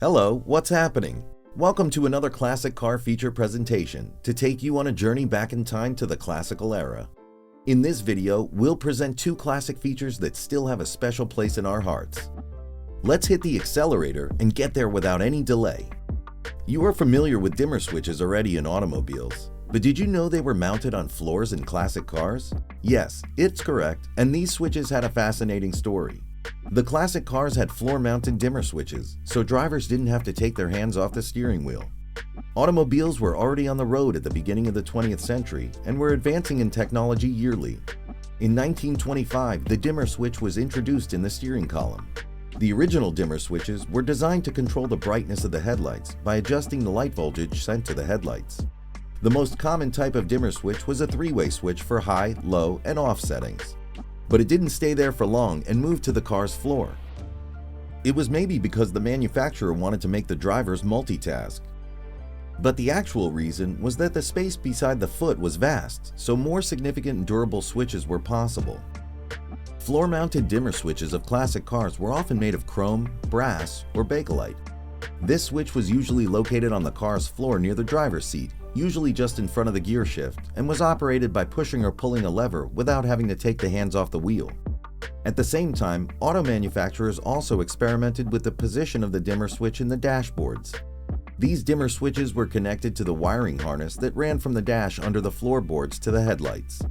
Hello, what's happening? Welcome to another classic car feature presentation to take you on a journey back in time to the classical era. In this video, we'll present two classic features that still have a special place in our hearts. Let's hit the accelerator and get there without any delay. You are familiar with dimmer switches already in automobiles, but did you know they were mounted on floors in classic cars? Yes, it's correct, and these switches had a fascinating story. The classic cars had floor-mounted dimmer switches, so drivers didn't have to take their hands off the steering wheel. Automobiles were already on the road at the beginning of the 20th century and were advancing in technology yearly. In 1925, the dimmer switch was introduced in the steering column. The original dimmer switches were designed to control the brightness of the headlights by adjusting the light voltage sent to the headlights. The most common type of dimmer switch was a three-way switch for high, low, and off settings. But it didn't stay there for long and moved to the car's floor. It was maybe because the manufacturer wanted to make the drivers multitask. But the actual reason was that the space beside the foot was vast, so more significant and durable switches were possible. Floor-mounted dimmer switches of classic cars were often made of chrome, brass, or bakelite. This switch was usually located on the car's floor near the driver's seat, usually just in front of the gear shift, and was operated by pushing or pulling a lever without having to take the hands off the wheel. At the same time, auto manufacturers also experimented with the position of the dimmer switch in the dashboards. These dimmer switches were connected to the wiring harness that ran from the dash under the floorboards to the headlights.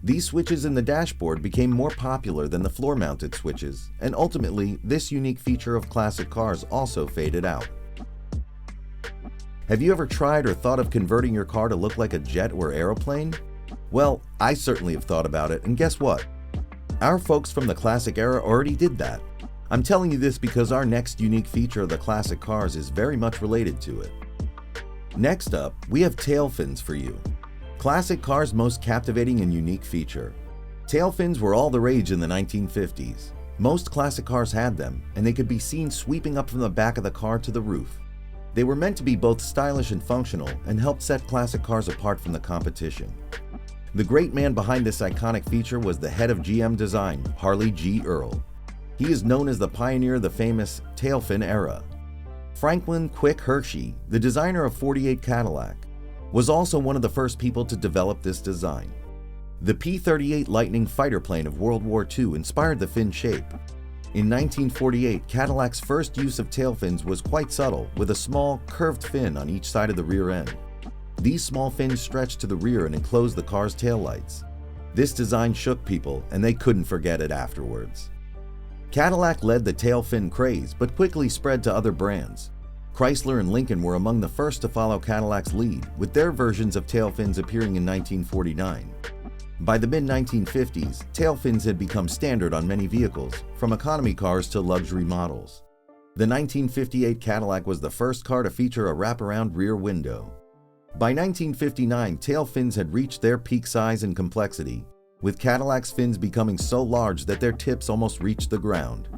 These switches in the dashboard became more popular than the floor-mounted switches, and ultimately, this unique feature of classic cars also faded out. Have you ever tried or thought of converting your car to look like a jet or aeroplane? Well, I certainly have thought about it, and guess what? Our folks from the classic era already did that. I'm telling you this because our next unique feature of the classic cars is very much related to it. Next up, we have tail fins for you. Classic cars' most captivating and unique feature. Tail fins were all the rage in the 1950s. Most classic cars had them, and they could be seen sweeping up from the back of the car to the roof. They were meant to be both stylish and functional and helped set classic cars apart from the competition. The great man behind this iconic feature was the head of GM design, Harley G. Earl. He is known as the pioneer of the famous tail fin era. Franklin Quick Hershey, the designer of 48 Cadillac, was also one of the first people to develop this design. The P-38 Lightning fighter plane of World War II inspired the fin shape. In 1948, Cadillac's first use of tail fins was quite subtle, with a small, curved fin on each side of the rear end. These small fins stretched to the rear and enclosed the car's taillights. This design shook people, and they couldn't forget it afterwards. Cadillac led the tail fin craze, but quickly spread to other brands. Chrysler and Lincoln were among the first to follow Cadillac's lead, with their versions of tail fins appearing in 1949. By the mid-1950s, tail fins had become standard on many vehicles, from economy cars to luxury models. The 1958 Cadillac was the first car to feature a wraparound rear window. By 1959, tail fins had reached their peak size and complexity, with Cadillac's fins becoming so large that their tips almost reached the ground.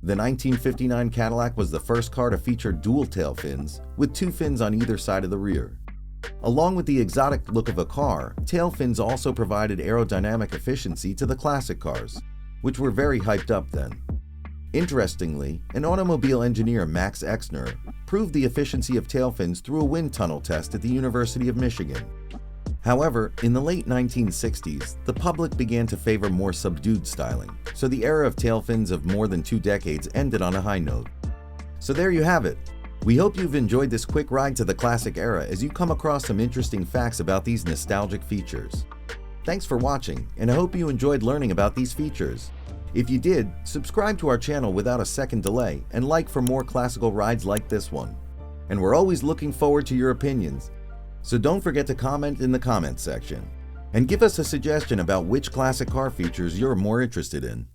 The 1959 Cadillac was the first car to feature dual tail fins, with two fins on either side of the rear. Along with the exotic look of a car, tail fins also provided aerodynamic efficiency to the classic cars, which were very hyped up then. Interestingly, an automobile engineer, Max Exner, proved the efficiency of tail fins through a wind tunnel test at the University of Michigan. However, in the late 1960s, the public began to favor more subdued styling, so the era of tail fins of more than 2 decades ended on a high note. So there you have it. We hope you've enjoyed this quick ride to the classic era as you come across some interesting facts about these nostalgic features. Thanks for watching, and I hope you enjoyed learning about these features. If you did, subscribe to our channel without a second delay and like for more classical rides like this one. And we're always looking forward to your opinions, so don't forget to comment in the comments section. And give us a suggestion about which classic car features you're more interested in.